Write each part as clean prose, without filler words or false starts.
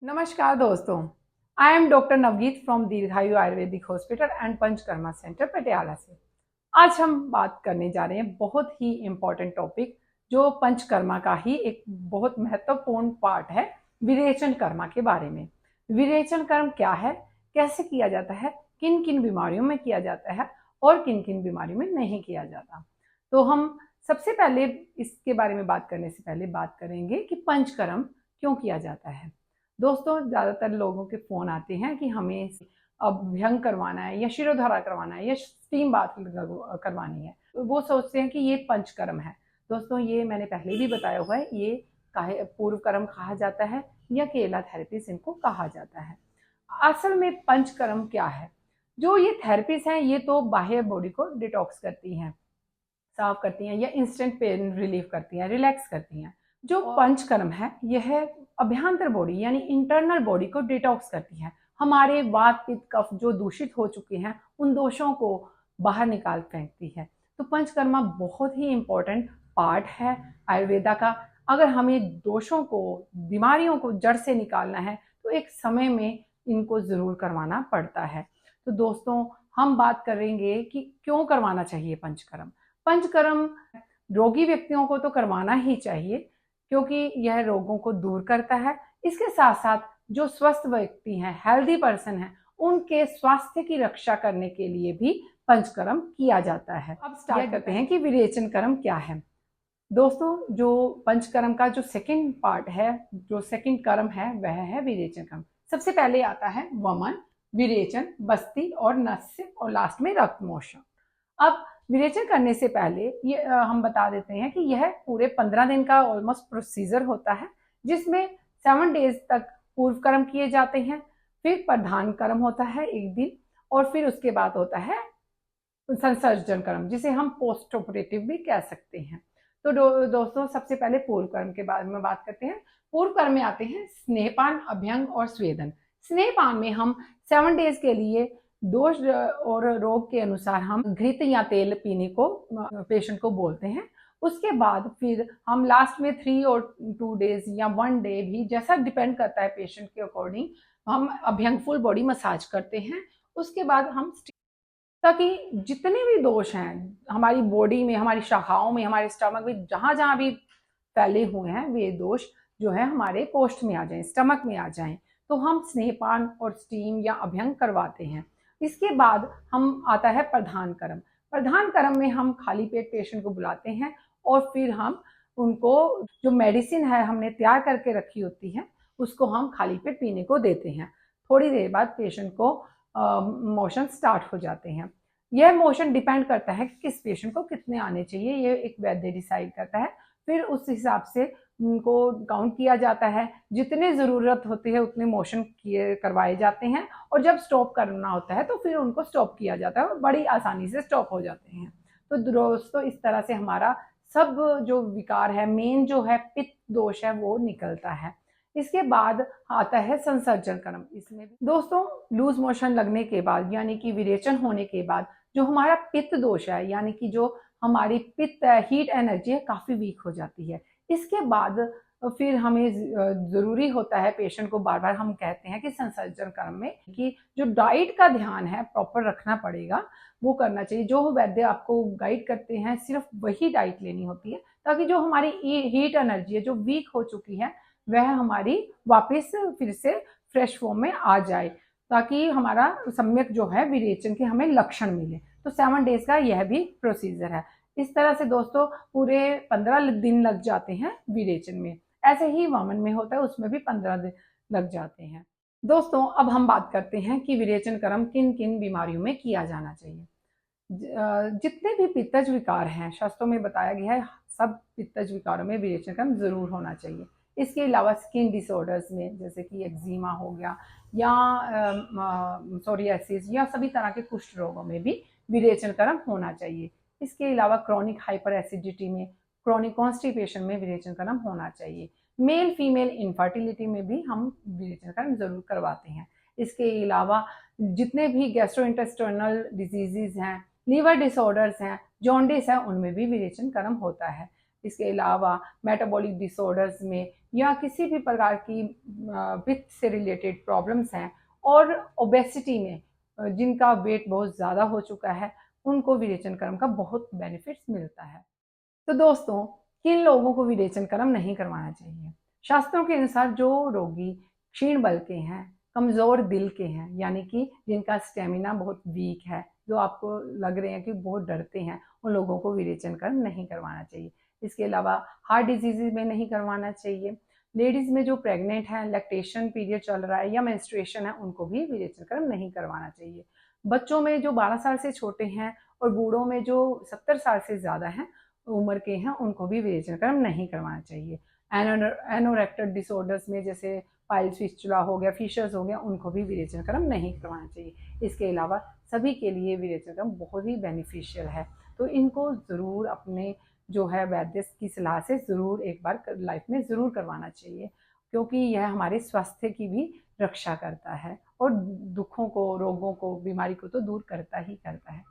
नमस्कार दोस्तों, I am doctor नवगीत from दीर्घायु Ayurvedic hospital and panchakarma centre Patiala से। आज हम बात करने जा रहे हैं बहुत ही इम्पोर्टेंट टॉपिक जो पंचकर्मा का ही एक बहुत महत्वपूर्ण पार्ट है, विरेचन कर्मा के बारे में। विरेचन कर्म क्या है, कैसे किया जाता है, किन किन बीमारियों में किया जाता है और किन किन बीमारियों में नहीं किया जाता। तो हम सबसे पहले इसके बारे में बात करने से पहले बात करेंगे कि पंचकर्म क्यों किया जाता है। दोस्तों, ज़्यादातर लोगों के फ़ोन आते हैं कि हमें अभ्यंग करवाना है या शिरोधारा करवाना है या स्टीम बाथ करवानी है, तो वो सोचते हैं कि ये पंचकर्म है। दोस्तों, ये मैंने पहले भी बताया हुआ है, ये काहे पूर्व कर्म कहा जाता है या केला थेरेपीज इनको कहा जाता है। असल में पंचकर्म क्या है? जो ये थेरेपीज हैं ये तो बाह्य बॉडी को डिटॉक्स करती हैं, साफ करती हैं या इंस्टेंट पेन रिलीफ करती हैं, रिलैक्स करती हैं। जो पंचकर्म है यह अभ्यंतर बॉडी यानी इंटरनल बॉडी को डिटॉक्स करती है। हमारे वात पित्त कफ जो दूषित हो चुके हैं उन दोषों को बाहर निकाल फेंकती है। तो पंचकर्मा बहुत ही इंपॉर्टेंट पार्ट है आयुर्वेदा का। अगर हमें दोषों को, बीमारियों को जड़ से निकालना है तो एक समय में इनको जरूर करवाना पड़ता है। तो दोस्तों, हम बात करेंगे कि क्यों करवाना चाहिए पंचकर्म। पंचकर्म रोगी व्यक्तियों को तो करवाना ही चाहिए क्योंकि यह रोगों को दूर करता है। इसके साथ साथ जो स्वस्थ व्यक्ति हैं, हेल्दी पर्सन हैं, उनके स्वास्थ्य की रक्षा करने के लिए भी पंचकर्म किया जाता है। अब स्टार्ट करते हैं कि विरेचन कर्म क्या है। दोस्तों, जो पंचकर्म का जो सेकंड पार्ट है, जो सेकंड कर्म है, वह है विरेचन कर्म। सबसे पहले आता है वमन, विरेचन, बस्ती और नस्य और लास्ट में रक्तमोक्षण। अब विरेचन करने से पहले ये हम बता देते हैं कि यह पूरे 15 दिन का ऑलमोस्ट प्रोसीजर होता है, जिसमें 7 डेज तक पूर्व कर्म किए जाते हैं, फिर प्रधान कर्म होता है 1 दिन, और फिर उसके बाद होता है संसर्जन कर्म, जिसे हम पोस्ट ऑपरेटिव भी कह सकते हैं। तो दोस्तों, सबसे पहले पूर्व कर्म के बारे में बात करते हैं। पूर्व कर्म में आते हैं स्नेहपान, अभ्यंग और स्वेदन। स्नेहपान में हम 7 डेज के लिए दोष और रोग के अनुसार हम घृत या तेल पीने को पेशेंट को बोलते हैं। उसके बाद फिर हम लास्ट में 3 और 2 डेज या 1 डे भी, जैसा डिपेंड करता है पेशेंट के अकॉर्डिंग, हम अभ्यंग फुल बॉडी मसाज करते हैं। उसके बाद हम, ताकि जितने भी दोष हैं हमारी बॉडी में, हमारी शाखाओं में, हमारे स्टमक में, जहां जहां भी फैले हुए हैं, वे दोष जो है हमारे कोष्ठ में आ जाएं, स्टमक में आ जाएं, तो हम स्नेहपान और स्टीम या अभ्यंग करवाते हैं। इसके बाद हम आता है प्रधान कर्म। प्रधान कर्म में हम खाली पेट पेशेंट को बुलाते हैं और फिर हम उनको जो मेडिसिन है हमने तैयार करके रखी होती है उसको हम खाली पेट पीने को देते हैं। थोड़ी देर बाद पेशेंट को मोशन स्टार्ट हो जाते हैं। यह मोशन डिपेंड करता है कि किस पेशेंट को कितने आने चाहिए, ये एक वैद्य डिसाइड करता है। फिर उस हिसाब से उनको काउंट किया जाता है, जितने ज़रूरत होती है उतने मोशन किए करवाए जाते हैं, और जब स्टॉप करना होता है तो फिर उनको स्टॉप किया जाता है और बड़ी आसानी से स्टॉप हो जाते हैं। तो दोस्तों, इस तरह से हमारा सब जो विकार है, मेन जो है पित्त दोष है, वो निकलता है। इसके बाद आता है संसर्जन कर्म। इसमें दोस्तों, लूज मोशन लगने के बाद यानी कि विरेचन होने के बाद जो हमारा पित्त दोष है, यानी कि जो हमारी पित्त हीट एनर्जी है, काफ़ी वीक हो जाती है। इसके बाद फिर हमें ज़रूरी होता है, पेशेंट को बार बार हम कहते हैं कि संसर्जन कर्म में कि जो डाइट का ध्यान है प्रॉपर रखना पड़ेगा, वो करना चाहिए। जो वैद्य आपको गाइड करते हैं सिर्फ वही डाइट लेनी होती है, ताकि जो हमारी हीट एनर्जी है जो वीक हो चुकी है वह हमारी वापस फिर से फ्रेश फॉर्म में आ जाए, ताकि हमारा सम्यक जो है विरेचन के हमें लक्षण मिले। तो 7 डेज का यह भी प्रोसीजर है। इस तरह से दोस्तों पूरे 15 दिन लग जाते हैं विरेचन में। ऐसे ही वामन में होता है, उसमें भी 15 दिन लग जाते हैं। दोस्तों, अब हम बात करते हैं कि विरेचन कर्म किन किन बीमारियों में किया जाना चाहिए। जितने भी पित्तज विकार हैं, शास्त्रों में बताया गया है, सब पित्तज विकारों में विरेचन कर्म जरूर होना चाहिए। इसके अलावा स्किन डिसऑर्डर्स में, जैसे कि एक्जिमा हो गया या सोरियासिस या सभी तरह के कुष्ठ रोगों में भी विरेचन कर्म होना चाहिए। इसके अलावा क्रॉनिक हाइपर एसिडिटी में, क्रॉनिक कॉन्स्टिपेशन में विरेचन कर्म होना चाहिए। मेल फीमेल इनफर्टिलिटी में भी हम विरेचन कर्म जरूर करवाते हैं। इसके अलावा जितने भी गैस्ट्रोइंटेस्टाइनल डिजीजेज हैं, लीवर डिसऑर्डर्स हैं, जॉन्डिस है, उनमें भी विरेचन कर्म होता है। इसके अलावा मेटाबॉलिक डिसऑर्डर्स में या किसी भी प्रकार की पित्त से रिलेटेड प्रॉब्लम्स हैं, और ओबेसिटी में जिनका वेट बहुत ज़्यादा हो चुका है, उनको विरेचन कर्म का बहुत बेनिफिट्स मिलता है। तो दोस्तों, किन लोगों को विरेचन कर्म नहीं करवाना चाहिए? शास्त्रों के अनुसार जो रोगी क्षीण बल के हैं, कमजोर दिल के हैं, यानी कि जिनका स्टेमिना बहुत वीक है, जो आपको लग रहे हैं कि बहुत डरते हैं, उन लोगों को विरेचन कर्म नहीं करवाना चाहिए। इसके अलावा हार्ट डिजीज में नहीं करवाना चाहिए। लेडीज में जो प्रेग्नेंट है, लैक्टेशन पीरियड चल रहा है या मेंस्ट्रुएशन है, उनको भी विरेचन कर्म नहीं करवाना चाहिए। बच्चों में जो 12 साल से छोटे हैं और बूढ़ों में जो 70 साल से ज़्यादा हैं उम्र के हैं, उनको भी विरेचन कर्म नहीं करवाना चाहिए। एनोरेक्टल डिसऑर्डर्स में जैसे पाइल्स फिस्टुला हो गया, फिशर्स हो गया, उनको भी विरेचन कर्म नहीं करवाना चाहिए। इसके अलावा सभी के लिए विरेचन कर्म बहुत ही बेनिफिशियल है, तो इनको ज़रूर अपने जो है वैद्य की सलाह से ज़रूर एक बार लाइफ में ज़रूर करवाना चाहिए, क्योंकि यह हमारे स्वास्थ्य की भी रक्षा करता है और दुखों को, रोगों को, बीमारी को तो दूर करता ही करता है।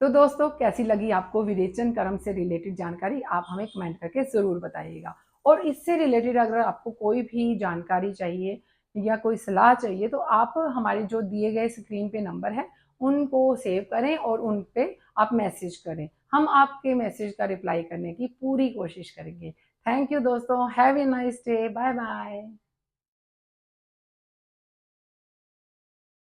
तो दोस्तों, कैसी लगी आपको विरेचन कर्म से रिलेटेड जानकारी? आप हमें कमेंट करके ज़रूर बताइएगा। और इससे रिलेटेड अगर आपको कोई भी जानकारी चाहिए या कोई सलाह चाहिए, तो आप हमारे जो दिए गए स्क्रीन पे नंबर है, उनको सेव करें और उन पे आप मैसेज करें। हम आपके मैसेज का रिप्लाई करने की पूरी कोशिश करेंगे। थैंक यू दोस्तों, have a nice day, bye bye.